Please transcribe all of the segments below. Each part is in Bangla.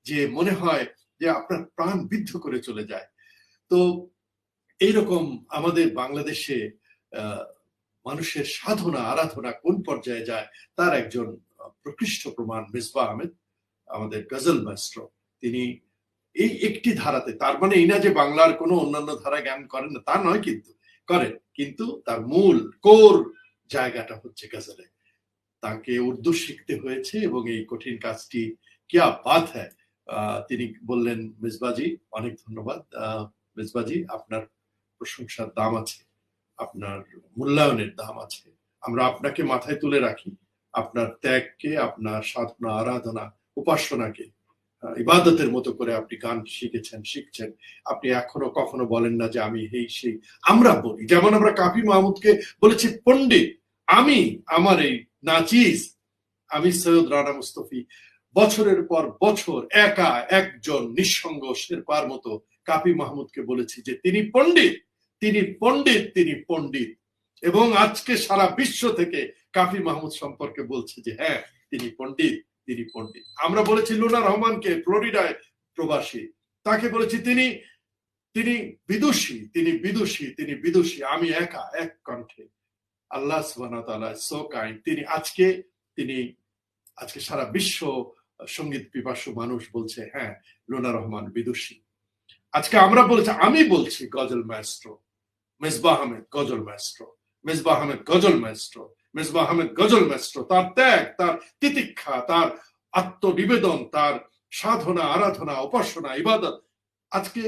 যে মনে হয় যে আপনার প্রাণ বিদ্ধ করে চলে যায়। তো এইরকম আমাদের বাংলাদেশে মানুষের সাধনা আরাধনা কোন পর্যায়ে যায় তার একজন প্রকৃষ্ট প্রমাণ মিসবাহ আহমেদ, আমাদের গজল মাস্ট্রো। তিনি এই একটি ধারাতে, তার মানে এই না যে বাংলার কোনো অন্যান্য ধারা জ্ঞান করেন না, তা নয়, কিন্তু করেন, কিন্তু তার মূল কোর জায়গাটা হচ্ছে গজলে। তাকে উর্দু শিখতে হয়েছে এবং এই কঠিন কাজটি কিয়া বাত হ্যায়। তিনি বললেন, মিসবাজি অনেক ধন্যবাদ, মিসবাজি আপনার প্রশংসার দাম আছে, আপনার মূল্যায়নের দাম আছে, আমরা আপনাকে মাথায় তুলে রাখি, আপনার ত্যাগকে, আপনার সাধনা আরাধনা উপাসনাকে ইবাদতের মতো করে আপনি গান শিখেছেন, শিখছেন। আপনি এখনো কখনো বলেন না যে আমি এই সেই। আমরা বলি, যেমন আমরা কাফি মাহমুদকে বলেছি পণ্ডিত, আমি আমার এই নাচিস, আমি সৈয়দ রানা মুস্তফি বছরের পর বছর একা একজন নিঃসঙ্গ শেরপার মতো কাফি মাহমুদকে বলেছি যে তিনি পণ্ডিত, তিনি পণ্ডিত, তিনি পণ্ডিত। এবং আজকে সারা বিশ্ব থেকে কাফি মাহমুদ সম্পর্কে বলছে যে হ্যাঁ তিনি পণ্ডিত, তিনি পণ্ডিত। আমরা বলেছি লুনা রহমানকে, ফ্লোরিডায় প্রবাসী, তাকে বলেছি তিনি তিনি বিদুষী, তিনি বিদুষী, তিনি বিদুষী। আমি একা এক কণ্ঠে। আল্লাহ সুবহানাহু ওয়া তাআলা সো কাইন্ড। তিনি আজকে সারা বিশ্ব সঙ্গীত পিপাসু মানুষ বলছে হ্যাঁ লুনা রহমান বিদুষী। আজকে আমরা বলছি, আমি বলছি গজল মাস্ট্রো মিসবাহ আহমেদ, গজল মাস্ট্রো মিসবাহ আহমেদ, গজল মাস্ট্রো মিসবাহ আহমেদ, গজল মাস্ট্রো। তার ত্যাগ, তার তিতিক্ষা, তার আত্মনিবেদন, তার সাধনা আরাধনা উপাসনা ইবাদত আজকে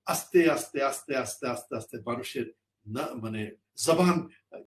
আস্তে আস্তে আস্তে আস্তে আস্তে আস্তে মানুষের না মানে জবান